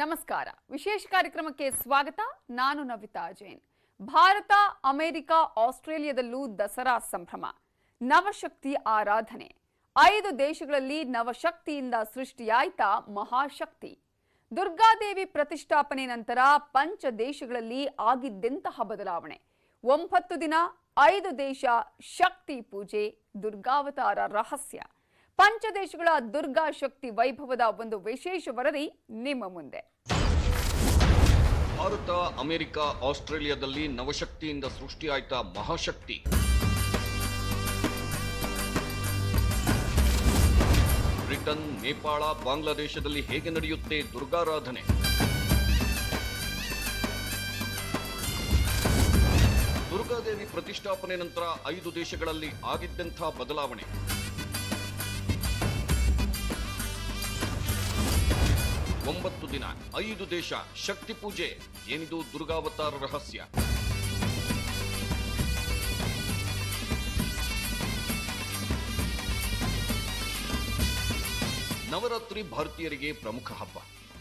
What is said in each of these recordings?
ನಮಸ್ಕಾರ. ವಿಶೇಷ ಕಾರ್ಯಕ್ರಮಕ್ಕೆ ಸ್ವಾಗತ. ನಾನು ನವಿತಾ ಜೈನ್. ಭಾರತ, ಅಮೆರಿಕ, ಆಸ್ಟ್ರೇಲಿಯಾದಲ್ಲೂ ದಸರಾ ಸಂಭ್ರಮ, ನವಶಕ್ತಿ ಆರಾಧನೆ. 5 ದೇಶಗಳಲ್ಲಿ ನವಶಕ್ತಿಯಿಂದ ಸೃಷ್ಟಿಯಾಯ್ತಾ ಮಹಾಶಕ್ತಿ. ದುರ್ಗಾದೇವಿ ಪ್ರತಿಷ್ಠಾಪನೆ ನಂತರ ಪಂಚ ದೇಶಗಳಲ್ಲಿ ಆಗಿದ್ದೆಂತಹ ಬದಲಾವಣೆ. 9 ದಿನ 5 ದೇಶ ಶಕ್ತಿ ಪೂಜೆ, ದುರ್ಗಾವತಾರ ರಹಸ್ಯ. ಪಂಚದೇಶಗಳ ದುರ್ಗಾ ಶಕ್ತಿ ವೈಭವದ ಒಂದು ವಿಶೇಷ ವರದಿ ನಿಮ್ಮ ಮುಂದೆ. ಭಾರತ, ಅಮೆರಿಕ, ಆಸ್ಟ್ರೇಲಿಯಾದಲ್ಲಿ ನವಶಕ್ತಿಯಿಂದ ಸೃಷ್ಟಿಯಾಯ್ತ ಮಹಾಶಕ್ತಿ. ಬ್ರಿಟನ್, ನೇಪಾಳ, ಬಾಂಗ್ಲಾದೇಶದಲ್ಲಿ ಹೇಗೆ ನಡೆಯುತ್ತೆ ದುರ್ಗಾರಾಧನೆ? ದುರ್ಗಾದೇವಿ ಪ್ರತಿಷ್ಠಾಪನೆ ನಂತರ 5 ದೇಶಗಳಲ್ಲಿ ಆಗಿದ್ದಂಥ ಬದಲಾವಣೆ. 9 ದಿನ 5 ದೇಶ ಶಕ್ತಿ ಪೂಜೆ. ಏನಿದು ದುರ್ಗಾವತಾರ ರಹಸ್ಯ? ನವರಾತ್ರಿ ಭಾರತೀಯರಿಗೆ ಪ್ರಮುಖ ಹಬ್ಬ.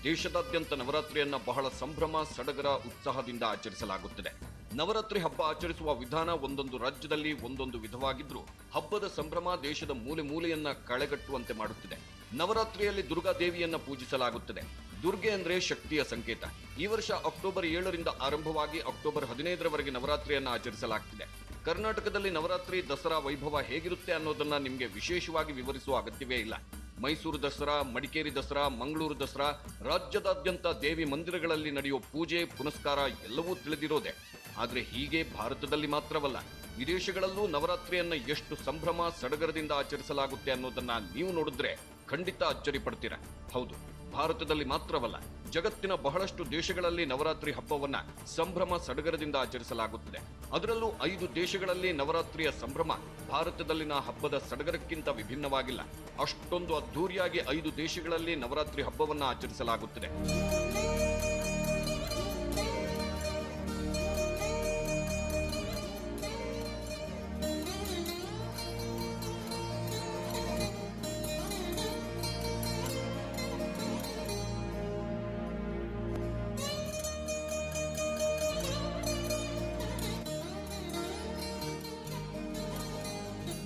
ದೇಶದಾದ್ಯಂತ ನವರಾತ್ರಿಯನ್ನ ಬಹಳ ಸಂಭ್ರಮ, ಸಡಗರ, ಉತ್ಸಾಹದಿಂದ ಆಚರಿಸಲಾಗುತ್ತದೆ. ನವರಾತ್ರಿ ಹಬ್ಬ ಆಚರಿಸುವ ವಿಧಾನ ಒಂದೊಂದು ರಾಜ್ಯದಲ್ಲಿ ಒಂದೊಂದು ವಿಧವಾಗಿದ್ರೂ ಹಬ್ಬದ ಸಂಭ್ರಮ ದೇಶದ ಮೂಲೆ ಮೂಲೆಯನ್ನ ಕಳೆಗಟ್ಟುವಂತೆ ಮಾಡುತ್ತಿದೆ. ನವರಾತ್ರಿಯಲ್ಲಿ ದುರ್ಗಾ ದೇವಿಯನ್ನ ಪೂಜಿಸಲಾಗುತ್ತದೆ. ದುರ್ಗೆ ಅಂದ್ರೆ ಶಕ್ತಿಯ ಸಂಕೇತ. ಈ ವರ್ಷ ಅಕ್ಟೋಬರ್ 7ರಿಂದ ಆರಂಭವಾಗಿ ಅಕ್ಟೋಬರ್ 15ರವರೆಗೆ ನವರಾತ್ರಿಯನ್ನ ಆಚರಿಸಲಾಗುತ್ತಿದೆ. ಕರ್ನಾಟಕದಲ್ಲಿ ನವರಾತ್ರಿ ದಸರಾ ವೈಭವ ಹೇಗಿರುತ್ತೆ ಅನ್ನೋದನ್ನ ನಿಮಗೆ ವಿಶೇಷವಾಗಿ ವಿವರಿಸುವ ಅಗತ್ಯವೇ ಇಲ್ಲ. ಮೈಸೂರು ದಸರಾ, ಮಡಿಕೇರಿ ದಸರಾ, ಮಂಗಳೂರು ದಸರಾ, ರಾಜ್ಯದಾದ್ಯಂತ ದೇವಿ ಮಂದಿರಗಳಲ್ಲಿ ನಡೆಯುವ ಪೂಜೆ ಪುನಸ್ಕಾರ ಎಲ್ಲವೂ ತಿಳಿದಿರೋದೆ. ಆದ್ರೆ ಹೀಗೆ ಭಾರತದಲ್ಲಿ ಮಾತ್ರವಲ್ಲ, ವಿದೇಶಗಳಲ್ಲೂ ನವರಾತ್ರಿಯನ್ನ ಎಷ್ಟು ಸಂಭ್ರಮ ಸಡಗರದಿಂದ ಆಚರಿಸಲಾಗುತ್ತೆ ಅನ್ನೋದನ್ನ ನೀವು ನೋಡಿದ್ರೆ ಖಂಡಿತ ಅಚ್ಚರಿ ಪಡ್ತೀರಾ. ಹೌದು, ಭಾರತದಲ್ಲಿ ಮಾತ್ರವಲ್ಲ, ಜಗತ್ತಿನ ಬಹಳಷ್ಟು ದೇಶಗಳಲ್ಲಿ ನವರಾತ್ರಿ ಹಬ್ಬವನ್ನ ಸಂಭ್ರಮ ಸಡಗರದಿಂದ ಆಚರಿಸಲಾಗುತ್ತದೆ. ಅದರಲ್ಲೂ 5 ದೇಶಗಳಲ್ಲಿ ನವರಾತ್ರಿಯ ಸಂಭ್ರಮ ಭಾರತದಲ್ಲಿನ ಹಬ್ಬದ ಸಡಗರಕ್ಕಿಂತ ವಿಭಿನ್ನವಾಗಿಲ್ಲ. ಅಷ್ಟೊಂದು ಅದ್ಧೂರಿಯಾಗಿ 5 ದೇಶಗಳಲ್ಲಿ ನವರಾತ್ರಿ ಹಬ್ಬವನ್ನ ಆಚರಿಸಲಾಗುತ್ತದೆ.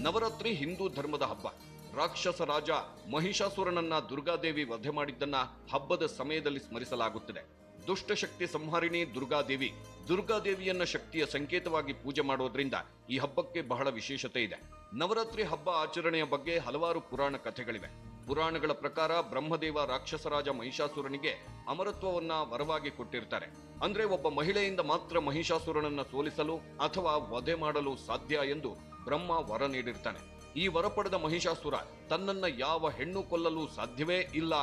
ನವರಾತ್ರಿ ಹಿಂದೂ ಧರ್ಮದ ಹಬ್ಬ. ರಾಕ್ಷಸ ರಾಜ ಮಹಿಷಾಸುರನನ್ನ ದುರ್ಗಾದೇವಿ ವಧೆ ಮಾಡಿದ್ದನ್ನ ಹಬ್ಬದ ಸಮಯದಲ್ಲಿ ಸ್ಮರಿಸಲಾಗುತ್ತದೆ. ದುಷ್ಟಶಕ್ತಿ ಸಂಹಾರಿಣಿ ದುರ್ಗಾದೇವಿಯನ್ನ ಶಕ್ತಿಯ ಸಂಕೇತವಾಗಿ ಪೂಜೆ ಮಾಡೋದ್ರಿಂದ ಈ ಹಬ್ಬಕ್ಕೆ ಬಹಳ ವಿಶೇಷತೆ ಇದೆ. ನವರಾತ್ರಿ ಹಬ್ಬ ಆಚರಣೆಯ ಬಗ್ಗೆ ಹಲವಾರು ಪುರಾಣ ಕಥೆಗಳಿವೆ. ಪುರಾಣಗಳ ಪ್ರಕಾರ ಬ್ರಹ್ಮದೇವ ರಾಕ್ಷಸರಾಜ ಮಹಿಷಾಸುರನಿಗೆ ಅಮರತ್ವವನ್ನ ವರವಾಗಿ ಕೊಟ್ಟಿರ್ತಾರೆ. ಅಂದ್ರೆ ಒಬ್ಬ ಮಹಿಳೆಯಿಂದ ಮಾತ್ರ ಮಹಿಷಾಸುರನನ್ನ ಸೋಲಿಸಲು ಅಥವಾ ವಧೆ ಮಾಡಲು ಸಾಧ್ಯ ಎಂದು ಬ್ರಹ್ಮ ವರ ನೀಡಿರ್ತಾನೆ. ಈ ವರ ಪಡೆದ ಮಹಿಷಾಸುರ ತನ್ನನ್ನ ಯಾವ ಹೆಣ್ಣು ಕೊಲ್ಲಲು ಸಾಧ್ಯವೇ ಇಲ್ಲ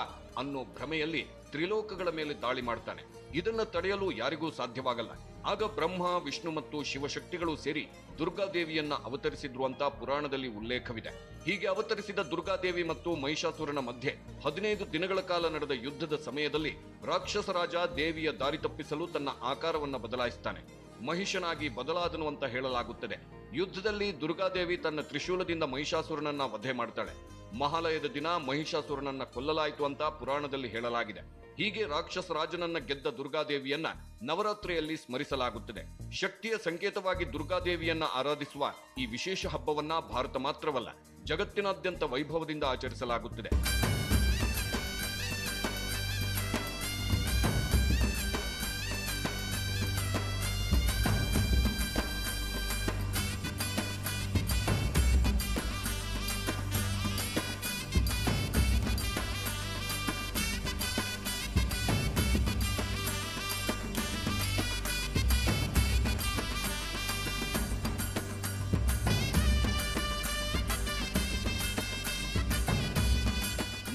ಅನ್ನೋ ಭ್ರಮೆಯಲ್ಲಿ ತ್ರಿಲೋಕಗಳ ಮೇಲೆ ದಾಳಿ ಮಾಡ್ತಾನೆ. ಇದನ್ನ ತಡೆಯಲು ಯಾರಿಗೂ ಸಾಧ್ಯವಾಗಲ್ಲ. ಆಗ ಬ್ರಹ್ಮ, ವಿಷ್ಣು ಮತ್ತು ಶಿವಶಕ್ತಿಗಳು ಸೇರಿ ದುರ್ಗಾದೇವಿಯನ್ನ ಅವತರಿಸಿದ್ರು ಅಂತ ಪುರಾಣದಲ್ಲಿ ಉಲ್ಲೇಖವಿದೆ. ಹೀಗೆ ಅವತರಿಸಿದ ದುರ್ಗಾದೇವಿ ಮತ್ತು ಮಹಿಷಾಸುರನ ಮಧ್ಯೆ 15 ದಿನಗಳ ಕಾಲ ನಡೆದ ಯುದ್ಧದ ಸಮಯದಲ್ಲಿ ರಾಕ್ಷಸರಾಜ ದೇವಿಯ ದಾರಿ ತಪ್ಪಿಸಲು ತನ್ನ ಆಕಾರವನ್ನ ಬದಲಾಯಿಸ್ತಾನೆ. ಮಹಿಷನಾಗಿ ಬದಲಾದನು ಅಂತ ಹೇಳಲಾಗುತ್ತದೆ. ಯುದ್ಧದಲ್ಲಿ ದುರ್ಗಾದೇವಿ ತನ್ನ ತ್ರಿಶೂಲದಿಂದ ಮಹಿಷಾಸುರನನ್ನ ವಧೆ ಮಾಡ್ತಾಳೆ. ಮಹಾಲಯದ ದಿನ ಮಹಿಷಾಸುರನನ್ನ ಕೊಲ್ಲಲಾಯಿತು ಅಂತ ಪುರಾಣದಲ್ಲಿ ಹೇಳಲಾಗಿದೆ. ಹೀಗೆ ರಾಕ್ಷಸ ರಾಜನನ್ನ ಗೆದ್ದ ದುರ್ಗಾದೇವಿಯನ್ನ ನವರಾತ್ರಿಯಲ್ಲಿ ಸ್ಮರಿಸಲಾಗುತ್ತದೆ. ಶಕ್ತಿಯ ಸಂಕೇತವಾಗಿ ದುರ್ಗಾದೇವಿಯನ್ನ ಆರಾಧಿಸುವ ಈ ವಿಶೇಷ ಹಬ್ಬವನ್ನ ಭಾರತ ಮಾತ್ರವಲ್ಲ, ಜಗತ್ತಿನಾದ್ಯಂತ ವೈಭವದಿಂದ ಆಚರಿಸಲಾಗುತ್ತದೆ.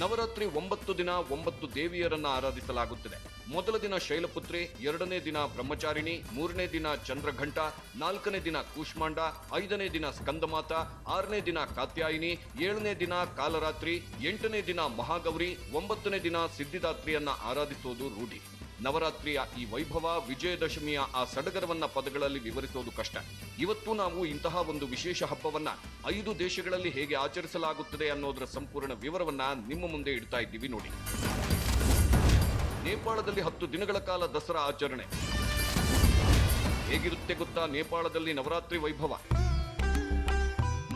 ನವರಾತ್ರಿ 9 ದಿನ 9 ದೇವಿಯರನ್ನ ಆರಾಧಿಸಲಾಗುತ್ತದೆ. ಮೊದಲ ದಿನ ಶೈಲಪುತ್ರಿ, 2ನೇ ದಿನ ಬ್ರಹ್ಮಚಾರಿಣಿ, 3ನೇ ದಿನ ಚಂದ್ರಘಂಟ, 4ನೇ ದಿನ ಕೂಷ್ಮಾಂಡ, 5ನೇ ದಿನ ಸ್ಕಂದಮಾತ, 6ನೇ ದಿನ ಕಾತ್ಯಾಯಿನಿ, 7ನೇ ದಿನ ಕಾಲರಾತ್ರಿ, 8ನೇ ದಿನ ಮಹಾಗೌರಿ, 9ನೇ ದಿನ ಸಿದ್ಧಿದಾತ್ರಿಯನ್ನ ಆರಾಧಿಸುವುದು ರೂಢಿ. ನವರಾತ್ರಿಯ ಈ ವೈಭವ, ವಿಜಯದಶಮಿಯ ಆ ಸಡಗರವನ್ನ ಪದಗಳಲ್ಲಿ ವಿವರಿಸೋದು ಕಷ್ಟ. ಇವತ್ತು ನಾವು ಇಂತಹ ಒಂದು ವಿಶೇಷ ಹಬ್ಬವನ್ನ 5 ದೇಶಗಳಲ್ಲಿ ಹೇಗೆ ಆಚರಿಸಲಾಗುತ್ತದೆ ಅನ್ನೋದರ ಸಂಪೂರ್ಣ ವಿವರವನ್ನ ನಿಮ್ಮ ಮುಂದೆ ಇಡ್ತಾ ಇದ್ದೀವಿ ನೋಡಿ. ನೇಪಾಳದಲ್ಲಿ 10 ದಿನಗಳ ಕಾಲ ದಸರಾ ಆಚರಣೆ. ಹೇಗಿರುತ್ತೆ ಗೊತ್ತಾ ನೇಪಾಳದಲ್ಲಿ ನವರಾತ್ರಿ ವೈಭವ?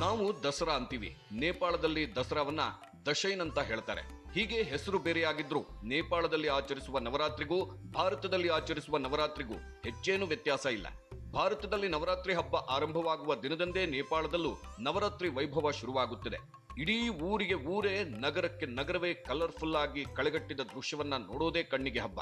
ನಾವು ದಸರಾ ಅಂತೀವಿ, ನೇಪಾಳದಲ್ಲಿ ದಸರಾವನ್ನ ದಶೈನ್ ಅಂತ ಹೇಳ್ತಾರೆ. ಹೀಗೆ ಹೆಸರು ಬೇರೆಯಾಗಿದ್ರು ನೇಪಾಳದಲ್ಲಿ ಆಚರಿಸುವ ನವರಾತ್ರಿಗೂ ಭಾರತದಲ್ಲಿ ಆಚರಿಸುವ ನವರಾತ್ರಿಗೂ ಹೆಚ್ಚೇನು ವ್ಯತ್ಯಾಸ ಇಲ್ಲ. ಭಾರತದಲ್ಲಿ ನವರಾತ್ರಿ ಹಬ್ಬ ಆರಂಭವಾಗುವ ದಿನದಂದೇ ನೇಪಾಳದಲ್ಲೂ ನವರಾತ್ರಿ ವೈಭವ ಶುರುವಾಗುತ್ತದೆ. ಇಡೀ ಊರಿಗೆ ಊರೇ, ನಗರಕ್ಕೆ ನಗರವೇ ಕಲರ್ಫುಲ್ ಆಗಿ ಕಳೆಗಟ್ಟಿದ ದೃಶ್ಯವನ್ನ ನೋಡೋದೇ ಕಣ್ಣಿಗೆ ಹಬ್ಬ.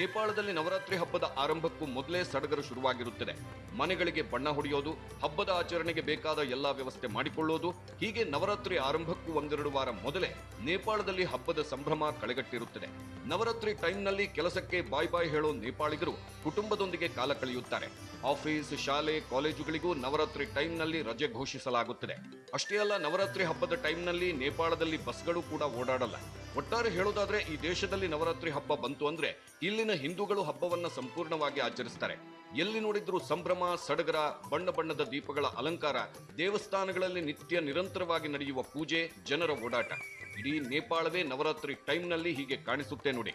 ನೇಪಾಳದಲ್ಲಿ ನವರಾತ್ರಿ ಹಬ್ಬದ ಆರಂಭಕ್ಕೂ ಮೊದಲೇ ಸಡಗರ ಶುರುವಾಗಿರುತ್ತದೆ. ಮನೆಗಳಿಗೆ ಬಣ್ಣ ಹೊಡೆಯೋದು, ಹಬ್ಬದ ಆಚರಣೆಗೆ ಬೇಕಾದ ಎಲ್ಲಾ ವ್ಯವಸ್ಥೆ ಮಾಡಿಕೊಳ್ಳೋದು, ಹೀಗೆ ನವರಾತ್ರಿ ಆರಂಭಕ್ಕೂ ಒಂದೆರಡು ವಾರ ಮೊದಲೇ ನೇಪಾಳದಲ್ಲಿ ಹಬ್ಬದ ಸಂಭ್ರಮ ಕಳೆಗಟ್ಟಿರುತ್ತದೆ. ನವರಾತ್ರಿ ಟೈಮ್ನಲ್ಲಿ ಕೆಲಸಕ್ಕೆ ಬಾಯ್ ಬಾಯ್ ಹೇಳೋ ನೇಪಾಳಿಗರು ಕುಟುಂಬದೊಂದಿಗೆ ಕಾಲ ಕಳೆಯುತ್ತಾರೆ. ಆಫೀಸ್, ಶಾಲೆ, ಕಾಲೇಜುಗಳಿಗೂ ನವರಾತ್ರಿ ಟೈಮ್ನಲ್ಲಿ ರಜೆ ಘೋಷಿಸಲಾಗುತ್ತದೆ. ಅಷ್ಟೇ ಅಲ್ಲ, ನವರಾತ್ರಿ ಹಬ್ಬದ ಟೈಮ್ನಲ್ಲಿ ನೇಪಾಳದಲ್ಲಿ ಬಸ್ಗಳು ಕೂಡ ಓಡಾಡಲ್ಲ. ಒಟ್ಟಾರೆ ಹೇಳೋದಾದ್ರೆ ಈ ದೇಶದಲ್ಲಿ ನವರಾತ್ರಿ ಹಬ್ಬ ಬಂತು ಅಂದ್ರೆ ಇಲ್ಲಿನ ಹಿಂದೂಗಳು ಹಬ್ಬವನ್ನ ಸಂಪೂರ್ಣವಾಗಿ ಆಚರಿಸ್ತಾರೆ. ಎಲ್ಲಿ ನೋಡಿದ್ರೂ ಸಂಭ್ರಮ, ಸಡಗರ, ಬಣ್ಣ ಬಣ್ಣದ ದೀಪಗಳ ಅಲಂಕಾರ, ದೇವಸ್ಥಾನಗಳಲ್ಲಿ ನಿತ್ಯ ನಿರಂತರವಾಗಿ ನಡೆಯುವ ಪೂಜೆ, ಜನರ ಓಡಾಟ. ಇಡೀ ನೇಪಾಳವೇ ನವರಾತ್ರಿ ಟೈಮ್ನಲ್ಲಿ ಹೀಗೆ ಕಾಣಿಸುತ್ತೆ ನೋಡಿ.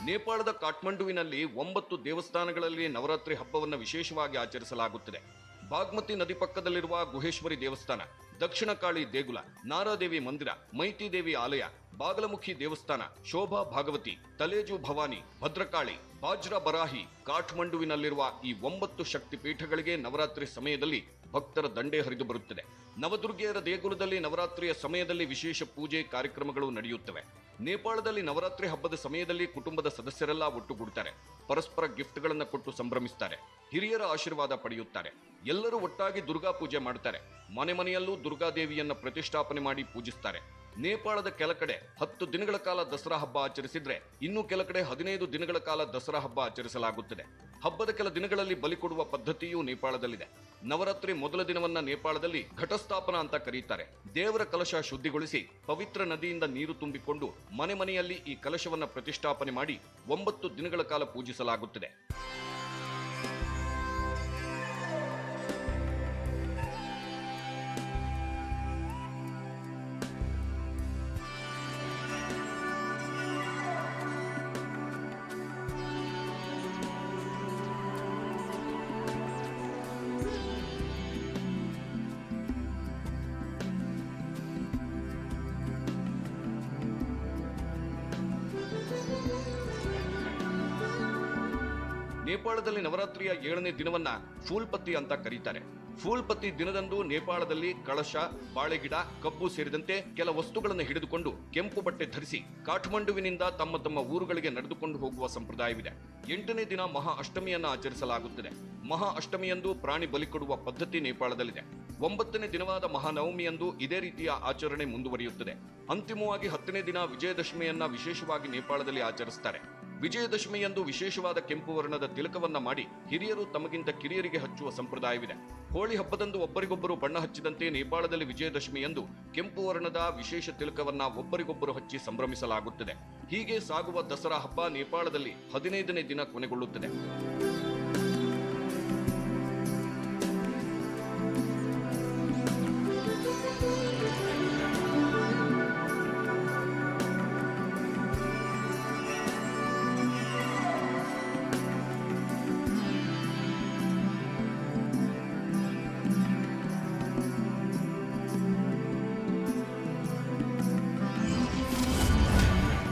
ನೇಪಾಳದ ಕಾಠ್ಮಂಡುವಿನಲ್ಲಿ 9 ದೇವಸ್ಥಾನಗಳಲ್ಲಿ ನವರಾತ್ರಿ ಹಬ್ಬವನ್ನು ವಿಶೇಷವಾಗಿ ಆಚರಿಸಲಾಗುತ್ತದೆ. ಬಾಗ್ಮತಿ ನದಿ ಪಕ್ಕದಲ್ಲಿರುವ ಗುಹೇಶ್ವರಿ ದೇವಸ್ಥಾನ, ದಕ್ಷಿಣ ಕಾಳಿ ದೇಗುಲ, ನಾರಾದೇವಿ ಮಂದಿರ, ಮೈತಿ ದೇವಿ ಆಲಯ, ಬಾಗಲಮುಖಿ ದೇವಸ್ಥಾನ, ಶೋಭಾ ಭಾಗವತಿ, ತಲೇಜು ಭವಾನಿ, ಭದ್ರಕಾಳಿ, ಬಾಜ್ರಾ ಬರಾಹಿ, ಕಾಠ್ಮಂಡುವಿನಲ್ಲಿರುವ ಈ 9 ಶಕ್ತಿ ಪೀಠಗಳಿಗೆ ನವರಾತ್ರಿ ಸಮಯದಲ್ಲಿ ಭಕ್ತರ ದಂಡೇ ಹರಿದು ಬರುತ್ತದೆ. ನವದುರ್ಗೆಯರ ದೇಗುಲದಲ್ಲಿ ನವರಾತ್ರಿಯ ಸಮಯದಲ್ಲಿ ವಿಶೇಷ ಪೂಜೆ ಕಾರ್ಯಕ್ರಮಗಳು ನಡೆಯುತ್ತವೆ. ನೇಪಾಳದಲ್ಲಿ ನವರಾತ್ರಿ ಹಬ್ಬದ ಸಮಯದಲ್ಲಿ ಕುಟುಂಬದ ಸದಸ್ಯರೆಲ್ಲ ಒಟ್ಟುಗೂಡುತ್ತಾರೆ. ಪರಸ್ಪರ ಗಿಫ್ಟ್ಗಳನ್ನು ಕೊಟ್ಟು ಸಂಭ್ರಮಿಸುತ್ತಾರೆ. ಹಿರಿಯರ ಆಶೀರ್ವಾದ ಪಡೆಯುತ್ತಾರೆ. ಎಲ್ಲರೂ ಒಟ್ಟಾಗಿ ದುರ್ಗಾ ಪೂಜೆ ಮಾಡುತ್ತಾರೆ. ಮನೆ ಮನೆಯಲ್ಲೂ ದುರ್ಗಾದೇವಿಯನ್ನ ಪ್ರತಿಷ್ಠಾಪನೆ ಮಾಡಿ ಪೂಜಿಸುತ್ತಾರೆ. ನೇಪಾಳದ ಕೆಲ ಕಡೆ 10 ದಿನಗಳ ಕಾಲ ದಸರಾ ಹಬ್ಬ ಆಚರಿಸಿದ್ರೆ, ಇನ್ನು ಕೆಲ ಕಡೆ 15 ದಿನಗಳ ಕಾಲ ದಸರಾ ಹಬ್ಬ ಆಚರಿಸಲಾಗುತ್ತದೆ. ಹಬ್ಬದ ಕೆಲ ದಿನಗಳಲ್ಲಿ ಬಲಿ ಕೊಡುವ ಪದ್ಧತಿಯೂ ನೇಪಾಳದಲ್ಲಿದೆ. ನವರಾತ್ರಿ ಮೊದಲ ದಿನವನ್ನ ನೇಪಾಳದಲ್ಲಿ ಘಟಸ್ಥಾಪನ ಅಂತ ಕರೆಯುತ್ತಾರೆ. ದೇವರ ಕಲಶ ಶುದ್ಧಿಗೊಳಿಸಿ ಪವಿತ್ರ ನದಿಯಿಂದ ನೀರು ತುಂಬಿಕೊಂಡು ಮನೆ ಮನೆಯಲ್ಲಿ ಈ ಕಲಶವನ್ನ ಪ್ರತಿಷ್ಠಾಪನೆ ಮಾಡಿ 9 ದಿನಗಳ ಕಾಲ ಪೂಜಿಸಲಾಗುತ್ತದೆ. ನೇಪಾಳದಲ್ಲಿ ನವರಾತ್ರಿಯ 7ನೇ ದಿನವನ್ನ ಫೂಲ್ಪತ್ತಿ ಅಂತ ಕರೀತಾರೆ. ಫೂಲ್ಪತ್ತಿ ದಿನದಂದು ನೇಪಾಳದಲ್ಲಿ ಕಳಶ, ಬಾಳೆಗಿಡ, ಕಬ್ಬು ಸೇರಿದಂತೆ ಕೆಲ ವಸ್ತುಗಳನ್ನು ಹಿಡಿದುಕೊಂಡು ಕೆಂಪು ಬಟ್ಟೆ ಧರಿಸಿ ಕಾಠ್ಮಂಡುವಿನಿಂದ ತಮ್ಮ ತಮ್ಮ ಊರುಗಳಿಗೆ ನಡೆದುಕೊಂಡು ಹೋಗುವ ಸಂಪ್ರದಾಯವಿದೆ. 8ನೇ ದಿನ ಮಹಾ ಅಷ್ಟಮಿಯನ್ನ ಆಚರಿಸಲಾಗುತ್ತದೆ. ಮಹಾ ಅಷ್ಟಮಿಯಂದು ಪ್ರಾಣಿ ಬಲಿ ಕೊಡುವ ಪದ್ಧತಿ ನೇಪಾಳದಲ್ಲಿದೆ. 9ನೇ ದಿನವಾದ ಮಹಾನವಮಿಯಂದು ಇದೇ ರೀತಿಯ ಆಚರಣೆ ಮುಂದುವರಿಯುತ್ತದೆ. ಅಂತಿಮವಾಗಿ 10ನೇ ದಿನ ವಿಜಯದಶಮಿಯನ್ನ ವಿಶೇಷವಾಗಿ ನೇಪಾಳದಲ್ಲಿ ಆಚರಿಸುತ್ತಾರೆ. ವಿಜಯದಶಮಿಯಂದು ವಿಶೇಷವಾದ ಕೆಂಪು ವರ್ಣದ ತಿಲಕವನ್ನ ಮಾಡಿ ಹಿರಿಯರು ತಮಗಿಂತ ಕಿರಿಯರಿಗೆ ಹಚ್ಚುವ ಸಂಪ್ರದಾಯವಿದೆ. ಹೋಳಿ ಹಬ್ಬದಂದು ಒಬ್ಬರಿಗೊಬ್ಬರು ಬಣ್ಣ ಹಚ್ಚಿದಂತೆ ನೇಪಾಳದಲ್ಲಿ ವಿಜಯದಶಮಿಯಂದು ಕೆಂಪು ವರ್ಣದ ವಿಶೇಷ ತಿಲಕವನ್ನ ಒಬ್ಬರಿಗೊಬ್ಬರು ಹಚ್ಚಿ ಸಂಭ್ರಮಿಸಲಾಗುತ್ತದೆ. ಹೀಗೆ ಸಾಗುವ ದಸರಾ ಹಬ್ಬ ನೇಪಾಳದಲ್ಲಿ 15ನೇ ದಿನ ಕೊನೆಗೊಳ್ಳುತ್ತದೆ.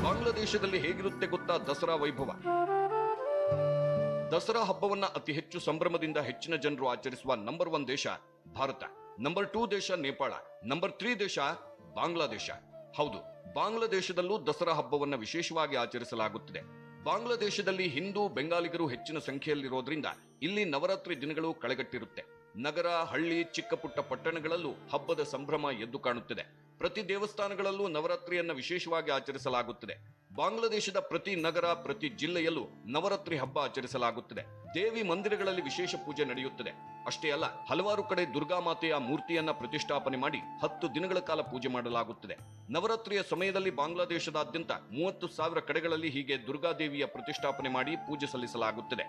ಬಾಂಗ್ಲಾದೇಶದಲ್ಲಿ ಹೇಗಿರುತ್ತೆ ಗೊತ್ತಾ ದಸರಾ ವೈಭವ? ದಸರಾ ಹಬ್ಬವನ್ನ ಅತಿ ಹೆಚ್ಚು ಸಂಭ್ರಮದಿಂದ ಹೆಚ್ಚಿನ ಜನರು ಆಚರಿಸುವ ನಂಬರ್ 1 ದೇಶ ಭಾರತ, ನಂಬರ್ 2 ದೇಶ ನೇಪಾಳ, ನಂಬರ್ 3 ದೇಶ ಬಾಂಗ್ಲಾದೇಶ. ಹೌದು, ಬಾಂಗ್ಲಾದೇಶದಲ್ಲೂ ದಸರಾ ಹಬ್ಬವನ್ನ ವಿಶೇಷವಾಗಿ ಆಚರಿಸಲಾಗುತ್ತಿದೆ. ಬಾಂಗ್ಲಾದೇಶದಲ್ಲಿ ಹಿಂದೂ ಬೆಂಗಾಲಿಗರು ಹೆಚ್ಚಿನ ಸಂಖ್ಯೆಯಲ್ಲಿರೋದ್ರಿಂದ ಇಲ್ಲಿ ನವರಾತ್ರಿ ದಿನಗಳು ಕಳೆಗಟ್ಟಿರುತ್ತೆ. ನಗರ, ಹಳ್ಳಿ, ಚಿಕ್ಕ ಪುಟ್ಟ ಪಟ್ಟಣಗಳಲ್ಲೂ ಹಬ್ಬದ ಸಂಭ್ರಮ ಎದ್ದು ಕಾಣುತ್ತದೆ. ಪ್ರತಿ ದೇವಸ್ಥಾನಗಳಲ್ಲೂ ನವರಾತ್ರಿಯನ್ನ ವಿಶೇಷವಾಗಿ ಆಚರಿಸಲಾಗುತ್ತದೆ. ಬಾಂಗ್ಲಾದೇಶದ ಪ್ರತಿ ನಗರ, ಪ್ರತಿ ಜಿಲ್ಲೆಯಲ್ಲೂ ನವರಾತ್ರಿ ಹಬ್ಬ ಆಚರಿಸಲಾಗುತ್ತದೆ. ದೇವಿ ಮಂದಿರಗಳಲ್ಲಿ ವಿಶೇಷ ಪೂಜೆ ನಡೆಯುತ್ತದೆ. ಅಷ್ಟೇ ಅಲ್ಲ, ಹಲವಾರು ಕಡೆ ದುರ್ಗಾ ಮಾತೆಯ ಮೂರ್ತಿಯನ್ನ ಪ್ರತಿಷ್ಠಾಪನೆ ಮಾಡಿ 10 ದಿನಗಳ ಕಾಲ ಪೂಜೆ ಮಾಡಲಾಗುತ್ತದೆ. ನವರಾತ್ರಿಯ ಸಮಯದಲ್ಲಿ ಬಾಂಗ್ಲಾದೇಶದಾದ್ಯಂತ 30,000 ಕಡೆಗಳಲ್ಲಿ ಹೀಗೆ ದುರ್ಗಾದೇವಿಯ ಪ್ರತಿಷ್ಠಾಪನೆ ಮಾಡಿ ಪೂಜೆ ಸಲ್ಲಿಸಲಾಗುತ್ತದೆ.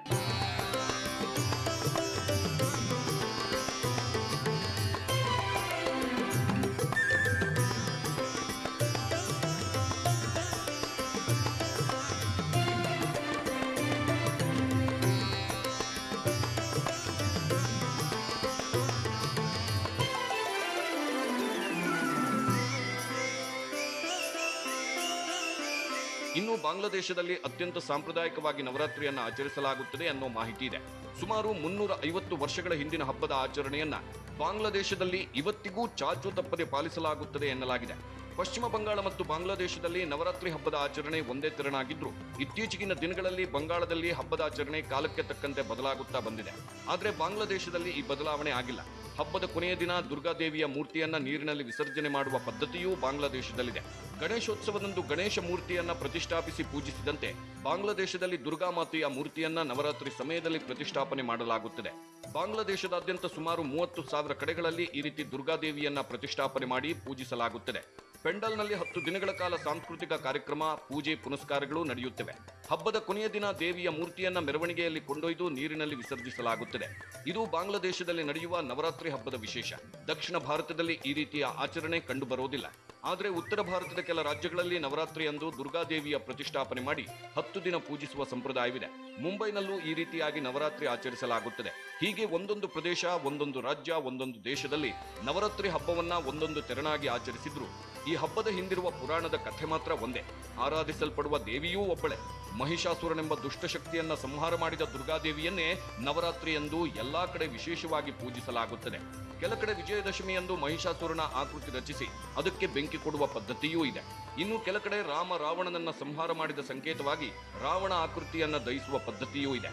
ಇನ್ನು ಬಾಂಗ್ಲಾದೇಶದಲ್ಲಿ ಅತ್ಯಂತ ಸಾಂಪ್ರದಾಯಿಕವಾಗಿ ನವರಾತ್ರಿಯನ್ನ ಆಚರಿಸಲಾಗುತ್ತದೆ ಅನ್ನೋ ಮಾಹಿತಿ ಇದೆ. ಸುಮಾರು 350 ವರ್ಷಗಳ ಹಿಂದಿನ ಹಬ್ಬದ ಆಚರಣೆಯನ್ನ ಬಾಂಗ್ಲಾದೇಶದಲ್ಲಿ ಇವತ್ತಿಗೂ ಚಾಚು ತಪ್ಪದೆ ಪಾಲಿಸಲಾಗುತ್ತದೆ ಎನ್ನಲಾಗಿದೆ. ಪಶ್ಚಿಮ ಬಂಗಾಳ ಮತ್ತು ಬಾಂಗ್ಲಾದೇಶದಲ್ಲಿ ನವರಾತ್ರಿ ಹಬ್ಬದ ಆಚರಣೆ ಒಂದೇ ತೆರನಾಗಿದ್ರು ಇತ್ತೀಚೆಗಿನ ದಿನಗಳಲ್ಲಿ ಬಂಗಾಳದಲ್ಲಿ ಹಬ್ಬದ ಆಚರಣೆ ಕಾಲಕ್ಕೆ ತಕ್ಕಂತೆ ಬದಲಾಗುತ್ತಾ ಬಂದಿದೆ. ಆದರೆ ಬಾಂಗ್ಲಾದೇಶದಲ್ಲಿ ಈ ಬದಲಾವಣೆ ಆಗಿಲ್ಲ. ಹಬ್ಬದ ಕೊನೆಯ ದಿನ ದುರ್ಗಾದೇವಿಯ ಮೂರ್ತಿಯನ್ನ ನೀರಿನಲ್ಲಿ ವಿಸರ್ಜನೆ ಮಾಡುವ ಪದ್ಧತಿಯೂ ಬಾಂಗ್ಲಾದೇಶದಲ್ಲಿದೆ. ಗಣೇಶೋತ್ಸವದಂದು ಗಣೇಶ ಮೂರ್ತಿಯನ್ನ ಪ್ರತಿಷ್ಠಾಪಿಸಿ ಪೂಜಿಸಿದಂತೆ ಬಾಂಗ್ಲಾದೇಶದಲ್ಲಿ ದುರ್ಗಾ ಮಾತೆಯ ಮೂರ್ತಿಯನ್ನ ನವರಾತ್ರಿ ಸಮಯದಲ್ಲಿ ಪ್ರತಿಷ್ಠಾಪನೆ ಮಾಡಲಾಗುತ್ತದೆ. ಬಾಂಗ್ಲಾದೇಶದಾದ್ಯಂತ ಸುಮಾರು 30,000 ಕಡೆಗಳಲ್ಲಿ ಈ ರೀತಿ ದುರ್ಗಾದೇವಿಯನ್ನ ಪ್ರತಿಷ್ಠಾಪನೆ ಮಾಡಿ ಪೂಜಿಸಲಾಗುತ್ತದೆ. ಪೆಂಡಲ್ನಲ್ಲಿ 10 ದಿನಗಳ ಕಾಲ ಸಾಂಸ್ಕೃತಿಕ ಕಾರ್ಯಕ್ರಮ, ಪೂಜೆ ಪುನಸ್ಕಾರಗಳು ನಡೆಯುತ್ತವೆ. ಹಬ್ಬದ ಕೊನೆಯ ದಿನ ದೇವಿಯ ಮೂರ್ತಿಯನ್ನ ಮೆರವಣಿಗೆಯಲ್ಲಿ ಕೊಂಡೊಯ್ದು ನೀರಿನಲ್ಲಿ ವಿಸರ್ಜಿಸಲಾಗುತ್ತದೆ. ಇದು ಬಾಂಗ್ಲಾದೇಶದಲ್ಲಿ ನಡೆಯುವ ನವರಾತ್ರಿ ಹಬ್ಬದ ವಿಶೇಷ. ದಕ್ಷಿಣ ಭಾರತದಲ್ಲಿ ಈ ರೀತಿಯ ಆಚರಣೆ ಕಂಡುಬರೋದಿಲ್ಲ. ಆದರೆ ಉತ್ತರ ಭಾರತದ ಕೆಲ ರಾಜ್ಯಗಳಲ್ಲಿ ನವರಾತ್ರಿಯಂದು ದುರ್ಗಾದೇವಿಯ ಪ್ರತಿಷ್ಠಾಪನೆ ಮಾಡಿ 10 ದಿನ ಪೂಜಿಸುವ ಸಂಪ್ರದಾಯವಿದೆ. ಮುಂಬೈನಲ್ಲೂ ಈ ರೀತಿಯಾಗಿ ನವರಾತ್ರಿ ಆಚರಿಸಲಾಗುತ್ತದೆ. ಹೀಗೆ ಒಂದೊಂದು ಪ್ರದೇಶ, ಒಂದೊಂದು ರಾಜ್ಯ, ಒಂದೊಂದು ದೇಶದಲ್ಲಿ ನವರಾತ್ರಿ ಹಬ್ಬವನ್ನ ಒಂದೊಂದು ತೆರನಾಗಿ ಆಚರಿಸಿದ್ರು ಈ ಹಬ್ಬದ ಹಿಂದಿರುವ ಪುರಾಣದ ಕಥೆ ಮಾತ್ರ ಒಂದೇ. ಆರಾಧಿಸಲ್ಪಡುವ ದೇವಿಯೂ ಒಬ್ಬಳೆ. ಮಹಿಷಾಸುರನೆಂಬ ದುಷ್ಟಶಕ್ತಿಯನ್ನ ಸಂಹಾರ ಮಾಡಿದ ದುರ್ಗಾದೇವಿಯನ್ನೇ ನವರಾತ್ರಿಯಂದು ಎಲ್ಲಾ ಕಡೆ ವಿಶೇಷವಾಗಿ ಪೂಜಿಸಲಾಗುತ್ತದೆ. ಕೆಲ ಕಡೆ ವಿಜಯದಶಮಿಯಂದು ಮಹಿಷಾಸುರನ ಆಕೃತಿ ರಚಿಸಿ ಅದಕ್ಕೆ ಬೆಂಕಿ ಕೊಡುವ ಪದ್ಧತಿಯೂ ಇದೆ. ಇನ್ನು ಕೆಲ ಕಡೆ ರಾಮ ರಾವಣನನ್ನ ಸಂಹಾರ ಮಾಡಿದ ಸಂಕೇತವಾಗಿ ರಾವಣ ಆಕೃತಿಯನ್ನ ದಹಿಸುವ ಪದ್ಧತಿಯೂ ಇದೆ.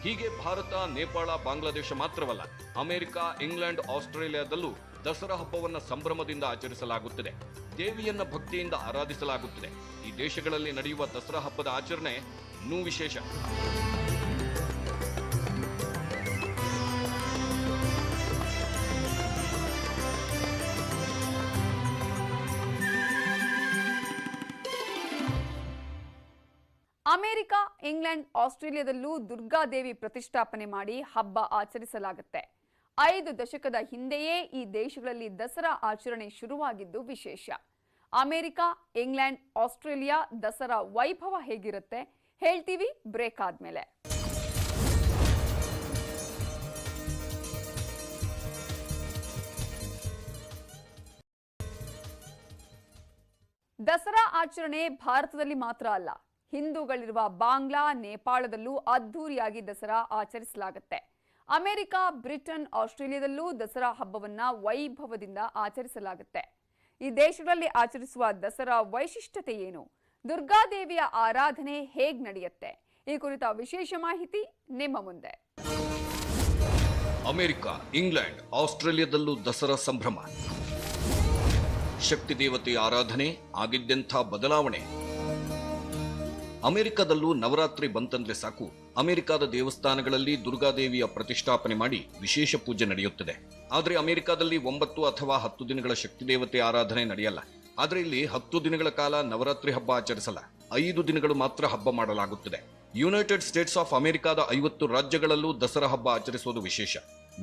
ಹೀಗೆ ಭಾರತ, ನೇಪಾಳ, ಬಾಂಗ್ಲಾದೇಶ ಮಾತ್ರವಲ್ಲ, ಅಮೆರಿಕ, ಇಂಗ್ಲೆಂಡ್, ಆಸ್ಟ್ರೇಲಿಯಾದಲ್ಲೂ ದಸರಾ ಹಬ್ಬವನ್ನ ಸಂಭ್ರಮದಿಂದ ಆಚರಿಸಲಾಗುತ್ತದೆ. ದೇವಿಯನ್ನ ಭಕ್ತಿಯಿಂದ ಆರಾಧಿಸಲಾಗುತ್ತದೆ. ಈ ದೇಶಗಳಲ್ಲಿ ನಡೆಯುವ ದಸರಾ ಹಬ್ಬದ ಆಚರಣೆ ಇನ್ನೂ ವಿಶೇಷ. ಅಮೆರಿಕ, ಇಂಗ್ಲೆಂಡ್, ಆಸ್ಟ್ರೇಲಿಯಾದಲ್ಲೂ ದುರ್ಗಾದೇವಿ ಪ್ರತಿಷ್ಠಾಪನೆ ಮಾಡಿ ಹಬ್ಬ ಆಚರಿಸಲಾಗುತ್ತೆ. 5 ದಶಕದ ಹಿಂದೆಯೇ ಈ ದೇಶಗಳಲ್ಲಿ ದಸರಾ ಆಚರಣೆ ಶುರುವಾಗಿದ್ದು ವಿಶೇಷ. ಅಮೆರಿಕ, ಇಂಗ್ಲೆಂಡ್, ಆಸ್ಟ್ರೇಲಿಯಾ ದಸರಾ ವೈಭವ ಹೇಗಿರುತ್ತೆ ಹೇಳ್ತೀವಿ ಬ್ರೇಕ್ ಆದ್ಮೇಲೆ. ದಸರಾ ಆಚರಣೆ ಭಾರತದಲ್ಲಿ ಮಾತ್ರ ಅಲ್ಲ, ಹಿಂದೂಗಳಿರುವ ಬಾಂಗ್ಲಾ, ನೇಪಾಳದಲ್ಲೂ ಅದ್ಧೂರಿಯಾಗಿ ದಸರಾ ಆಚರಿಸಲಾಗುತ್ತೆ. ಅಮೆರಿಕ, ಬ್ರಿಟನ್, ಆಸ್ಟ್ರೇಲಿಯಾದಲ್ಲೂ ದಸರಾ ಹಬ್ಬವನ್ನ ವೈಭವದಿಂದ ಆಚರಿಸಲಾಗುತ್ತೆ. ಈ ದೇಶಗಳಲ್ಲಿ ಆಚರಿಸುವ ದಸರಾ ವೈಶಿಷ್ಟ್ಯತೆ ಏನು? ದುರ್ಗಾದೇವಿಯ ಆರಾಧನೆ ಹೇಗ್ ನಡೆಯುತ್ತೆ? ಈ ಕುರಿತ ವಿಶೇಷ ಮಾಹಿತಿ ನಿಮ್ಮ ಮುಂದೆ. ಅಮೆರಿಕ, ಇಂಗ್ಲೆಂಡ್, ಆಸ್ಟ್ರೇಲಿಯಾದಲ್ಲೂ ದಸರಾ ಸಂಭ್ರಮ. ಶಕ್ತಿ ದೇವತೆಯ ಆರಾಧನೆ, ಆಗಿದ್ದೆಂಥ ಬದಲಾವಣೆ. ಅಮೆರಿಕದಲ್ಲೂ ನವರಾತ್ರಿ ಬಂತಂದ್ರೆ ಸಾಕು, ಅಮೆರಿಕದ ದೇವಸ್ಥಾನಗಳಲ್ಲಿ ದುರ್ಗಾದೇವಿಯ ಪ್ರತಿಷ್ಠಾಪನೆ ಮಾಡಿ ವಿಶೇಷ ಪೂಜೆ ನಡೆಯುತ್ತದೆ. ಆದರೆ ಅಮೆರಿಕದಲ್ಲಿ 9 ಅಥವಾ 10 ದಿನಗಳ ಶಕ್ತಿ ದೇವತೆ ಆರಾಧನೆ ನಡೆಯಲ್ಲ. ಆದರೆ ಇಲ್ಲಿ 10 ದಿನಗಳ ಕಾಲ ನವರಾತ್ರಿ ಹಬ್ಬ ಆಚರಿಸಲ್ಲ, 5 ದಿನಗಳು ಮಾತ್ರ ಹಬ್ಬ ಮಾಡಲಾಗುತ್ತದೆ. ಯುನೈಟೆಡ್ ಸ್ಟೇಟ್ಸ್ ಆಫ್ ಅಮೆರಿಕಾದ 50 ರಾಜ್ಯಗಳಲ್ಲೂ ದಸರಾ ಹಬ್ಬ ಆಚರಿಸುವುದು ವಿಶೇಷ.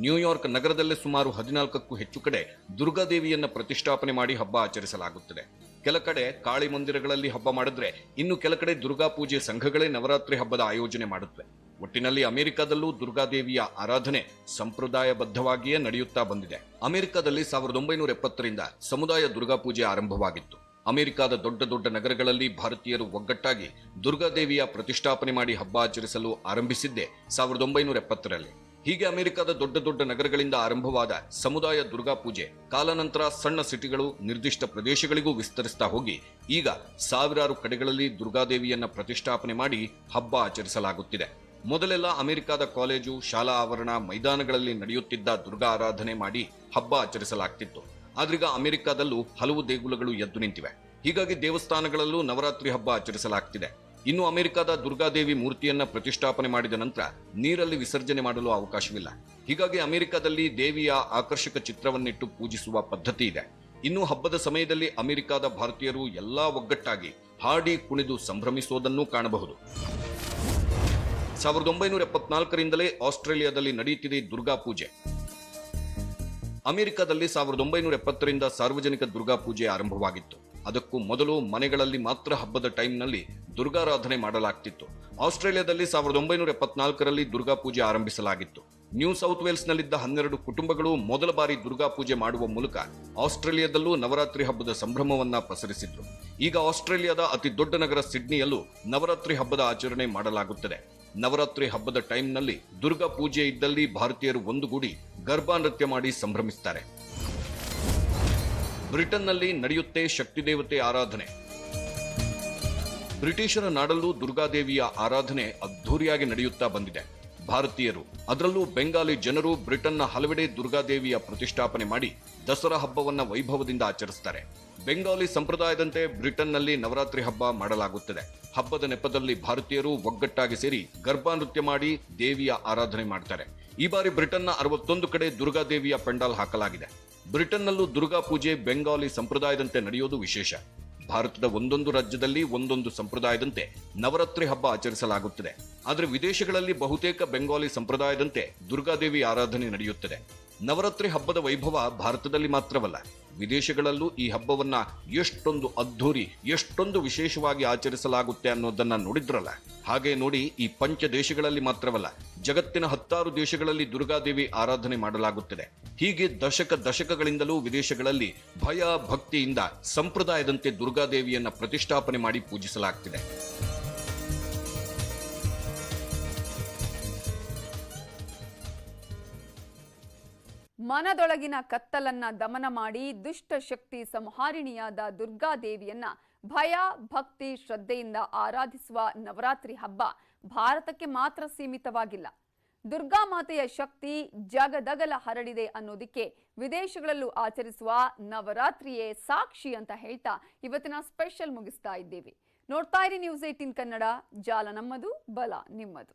ನ್ಯೂಯಾರ್ಕ್ ನಗರದಲ್ಲೇ ಸುಮಾರು 14ಕ್ಕೂ ಹೆಚ್ಚು ಕಡೆ ದುರ್ಗಾದೇವಿಯನ್ನ ಪ್ರತಿಷ್ಠಾಪನೆ ಮಾಡಿ ಹಬ್ಬ ಆಚರಿಸಲಾಗುತ್ತದೆ. ಕೆಲ ಕಡೆ ಕಾಳಿ ಮಂದಿರಗಳಲ್ಲಿ ಹಬ್ಬ ಮಾಡಿದ್ರೆ, ಇನ್ನು ಕೆಲ ಕಡೆ ದುರ್ಗಾ ಪೂಜೆ ಸಂಘಗಳೇ ನವರಾತ್ರಿ ಹಬ್ಬದ ಆಯೋಜನೆ ಮಾಡುತ್ತವೆ. ಒಟ್ಟಿನಲ್ಲಿ ಅಮೆರಿಕದಲ್ಲೂ ದುರ್ಗಾದೇವಿಯ ಆರಾಧನೆ ಸಂಪ್ರದಾಯಬದ್ಧವಾಗಿಯೇ ನಡೆಯುತ್ತಾ ಬಂದಿದೆ. ಅಮೆರಿಕದಲ್ಲಿ 1970ರಿಂದ ಸಮುದಾಯ ದುರ್ಗಾ ಪೂಜೆ ಆರಂಭವಾಗಿತ್ತು. ಅಮೆರಿಕದ ದೊಡ್ಡ ದೊಡ್ಡ ನಗರಗಳಲ್ಲಿ ಭಾರತೀಯರು ಒಗ್ಗಟ್ಟಾಗಿ ದುರ್ಗಾದೇವಿಯ ಪ್ರತಿಷ್ಠಾಪನೆ ಮಾಡಿ ಹಬ್ಬ ಆಚರಿಸಲು ಆರಂಭಿಸಿದ್ದೇ 1970ರಲ್ಲಿ. ಹೀಗೆ ಅಮೆರಿಕದ ದೊಡ್ಡ ದೊಡ್ಡ ನಗರಗಳಿಂದ ಆರಂಭವಾದ ಸಮುದಾಯ ದುರ್ಗಾ ಪೂಜೆ ಕಾಲಾನಂತರ ಸಣ್ಣ ಸಿಟಿಗಳು, ನಿರ್ದಿಷ್ಟ ಪ್ರದೇಶಗಳಿಗೂ ವಿಸ್ತರಿಸ್ತಾ ಹೋಗಿ ಈಗ ಸಾವಿರಾರು ಕಡೆಗಳಲ್ಲಿ ದುರ್ಗಾದೇವಿಯನ್ನ ಪ್ರತಿಷ್ಠಾಪನೆ ಮಾಡಿ ಹಬ್ಬ ಆಚರಿಸಲಾಗುತ್ತಿದೆ. ಮೊದಲೆಲ್ಲ ಅಮೆರಿಕದ ಕಾಲೇಜು, ಶಾಲಾ ಆವರಣ, ಮೈದಾನಗಳಲ್ಲಿ ನಡೆಯುತ್ತಿದ್ದ ದುರ್ಗಾ ಆರಾಧನೆ ಮಾಡಿ ಹಬ್ಬ ಆಚರಿಸಲಾಗ್ತಿತ್ತು. ಆದ್ರೀಗ ಅಮೆರಿಕದಲ್ಲೂ ಹಲವು ದೇಗುಲಗಳು ಎದ್ದು ನಿಂತಿವೆ. ಹೀಗಾಗಿ ದೇವಸ್ಥಾನಗಳಲ್ಲೂ ನವರಾತ್ರಿ ಹಬ್ಬ ಆಚರಿಸಲಾಗ್ತಿದೆ. ಇನ್ನು ಅಮೆರಿಕದ ದುರ್ಗಾದೇವಿ ಮೂರ್ತಿಯನ್ನ ಪ್ರತಿಷ್ಠಾಪನೆ ಮಾಡಿದ ನಂತರ ನೀರಲ್ಲಿ ವಿಸರ್ಜನೆ ಮಾಡಲು ಅವಕಾಶವಿಲ್ಲ. ಹೀಗಾಗಿ ಅಮೆರಿಕದಲ್ಲಿ ದೇವಿಯ ಆಕರ್ಷಕ ಚಿತ್ರವನ್ನಿಟ್ಟು ಪೂಜಿಸುವ ಪದ್ಧತಿ ಇದೆ. ಇನ್ನು ಹಬ್ಬದ ಸಮಯದಲ್ಲಿ ಅಮೆರಿಕದ ಭಾರತೀಯರು ಎಲ್ಲಾ ಒಗ್ಗಟ್ಟಾಗಿ ಹಾಡಿ ಕುಣಿದು ಸಂಭ್ರಮಿಸುವುದನ್ನು ಕಾಣಬಹುದು. 1974ರಿಂದಲೇ ಆಸ್ಟ್ರೇಲಿಯಾದಲ್ಲಿ ನಡೆಯುತ್ತಿದೆ ದುರ್ಗಾ ಪೂಜೆ. ಅಮೆರಿಕದಲ್ಲಿ 1970ರಿಂದ ಸಾರ್ವಜನಿಕ ದುರ್ಗಾ ಪೂಜೆ ಆರಂಭವಾಗಿತ್ತು. ಅದಕ್ಕೂ ಮೊದಲು ಮನೆಗಳಲ್ಲಿ ಮಾತ್ರ ಹಬ್ಬದ ಟೈಮ್ನಲ್ಲಿ ದುರ್ಗಾರಾಧನೆ ಮಾಡಲಾಗ್ತಿತ್ತು. ಆಸ್ಟ್ರೇಲಿಯಾದಲ್ಲಿ 1974ರಲ್ಲಿ ದುರ್ಗಾ ಪೂಜೆ ಆರಂಭಿಸಲಾಗಿತ್ತು. ನ್ಯೂ ಸೌತ್ ವೇಲ್ಸ್ನಲ್ಲಿದ್ದ 12 ಕುಟುಂಬಗಳು ಮೊದಲ ಬಾರಿ ದುರ್ಗಾ ಪೂಜೆ ಮಾಡುವ ಮೂಲಕ ಆಸ್ಟ್ರೇಲಿಯಾದಲ್ಲೂ ನವರಾತ್ರಿ ಹಬ್ಬದ ಸಂಭ್ರಮವನ್ನ ಪಸರಿಸಿದ್ರು. ಈಗ ಆಸ್ಟ್ರೇಲಿಯಾದ ಅತಿ ದೊಡ್ಡ ನಗರ ಸಿಡ್ನಿಯಲ್ಲೂ ನವರಾತ್ರಿ ಹಬ್ಬದ ಆಚರಣೆ ಮಾಡಲಾಗುತ್ತದೆ. ನವರಾತ್ರಿ ಹಬ್ಬದ ಟೈಮ್ನಲ್ಲಿ ದುರ್ಗಾ ಪೂಜೆ ಇದ್ದಲ್ಲಿ ಭಾರತೀಯರು ಒಂದುಗೂಡಿ ಗರ್ಭಾ ನೃತ್ಯ ಮಾಡಿ ಸಂಭ್ರಮಿಸುತ್ತಾರೆ. ಬ್ರಿಟನ್ನಲ್ಲಿ ನಡೆಯುತ್ತೆ ಶಕ್ತಿದೇವತೆ ಆರಾಧನೆ. ಬ್ರಿಟಿಷರ ನಾಡಲ್ಲೂ ದುರ್ಗಾದೇವಿಯ ಆರಾಧನೆ ಅದ್ಧೂರಿಯಾಗಿ ನಡೆಯುತ್ತಾ ಬಂದಿದೆ. ಭಾರತೀಯರು, ಅದರಲ್ಲೂ ಬೆಂಗಾಲಿ ಜನರು ಬ್ರಿಟನ್ನ ಹಲವೆಡೆ ದುರ್ಗಾದೇವಿಯ ಪ್ರತಿಷ್ಠಾಪನೆ ಮಾಡಿ ದಸರಾ ಹಬ್ಬವನ್ನ ವೈಭವದಿಂದ ಆಚರಿಸುತ್ತಾರೆ. ಬೆಂಗಾಲಿ ಸಂಪ್ರದಾಯದಂತೆ ಬ್ರಿಟನ್ನಲ್ಲಿ ನವರಾತ್ರಿ ಹಬ್ಬ ಮಾಡಲಾಗುತ್ತದೆ. ಹಬ್ಬದ ನೆಪದಲ್ಲಿ ಭಾರತೀಯರು ಒಗ್ಗಟ್ಟಾಗಿ ಸೇರಿ ಗರ್ಭಾ ನೃತ್ಯ ಮಾಡಿ ದೇವಿಯ ಆರಾಧನೆ ಮಾಡ್ತಾರೆ. ಈ ಬಾರಿ ಬ್ರಿಟನ್ನ 61 ಕಡೆ ದುರ್ಗಾದೇವಿಯ ಪೆಂಡಾಲ್ ಹಾಕಲಾಗಿದೆ. ಬ್ರಿಟನ್ನಲ್ಲೂ ದುರ್ಗಾ ಪೂಜೆ ಬೆಂಗಾಲಿ ಸಂಪ್ರದಾಯದಂತೆ ನಡೆಯೋದು ವಿಶೇಷ. ಭಾರತದ ಒಂದೊಂದು ರಾಜ್ಯದಲ್ಲಿ ಒಂದೊಂದು ಸಂಪ್ರದಾಯದಂತೆ ನವರಾತ್ರಿ ಹಬ್ಬ ಆಚರಿಸಲಾಗುತ್ತದೆ. ಆದರೆ ವಿದೇಶಗಳಲ್ಲಿ ಬಹುತೇಕ ಬೆಂಗಾಲಿ ಸಂಪ್ರದಾಯದಂತೆ ದುರ್ಗಾದೇವಿ ಆರಾಧನೆ ನಡೆಯುತ್ತದೆ. ನವರಾತ್ರಿ ಹಬ್ಬದ ವೈಭವ ಭಾರತದಲ್ಲಿ ಮಾತ್ರವಲ್ಲ, ವಿದೇಶಗಳಲ್ಲೂ ಈ ಹಬ್ಬವನ್ನ ಎಷ್ಟೊಂದು ಅದ್ಧೂರಿ, ಎಷ್ಟೊಂದು ವಿಶೇಷವಾಗಿ ಆಚರಿಸಲಾಗುತ್ತೆ ಅನ್ನೋದನ್ನ ನೋಡಿದ್ರಲ್ಲ. ಹಾಗೆ ನೋಡಿ, ಈ ಪಂಚ ದೇಶಗಳಲ್ಲಿ ಮಾತ್ರವಲ್ಲ, ಜಗತ್ತಿನ 10 ದೇಶಗಳಲ್ಲಿ ದುರ್ಗಾದೇವಿ ಆರಾಧನೆ ಮಾಡಲಾಗುತ್ತದೆ. ಹೀಗೆ ದಶಕಗಳಿಂದಲೂ ವಿದೇಶಗಳಲ್ಲಿ ಭಯ ಭಕ್ತಿಯಿಂದ ಸಂಪ್ರದಾಯದಂತೆ ದುರ್ಗಾದೇವಿಯನ್ನ ಪ್ರತಿಷ್ಠಾಪನೆ ಮಾಡಿ ಪೂಜಿಸಲಾಗ್ತಿದೆ. ಮನದೊಳಗಿನ ಕತ್ತಲನ್ನ ದಮನ ಮಾಡಿ ದುಷ್ಟ ಶಕ್ತಿ ಸಂಹಾರಿಣಿಯಾದ ದುರ್ಗಾದೇವಿಯನ್ನ ಭಯ, ಭಕ್ತಿ, ಶ್ರದ್ಧೆಯಿಂದ ಆರಾಧಿಸುವ ನವರಾತ್ರಿ ಹಬ್ಬ ಭಾರತಕ್ಕೆ ಮಾತ್ರ ಸೀಮಿತವಾಗಿಲ್ಲ. ದುರ್ಗಾ ಮಾತೆಯ ಶಕ್ತಿ ಜಗದಗಲ ಹರಡಿದೆ ಅನ್ನೋದಕ್ಕೆ ವಿದೇಶಗಳಲ್ಲೂ ಆಚರಿಸುವ ನವರಾತ್ರಿಯೇ ಸಾಕ್ಷಿ ಅಂತ ಹೇಳ್ತಾ ಇವತ್ತಿನ ಸ್ಪೆಷಲ್ ಮುಗಿಸ್ತಾ ಇದ್ದೀವಿ. ನೋಡ್ತಾ ಇರಿ ನ್ಯೂಸ್ 18 ಕನ್ನಡ. ಜಾಲ ನಮ್ಮದು, ಬಲ ನಿಮ್ಮದು.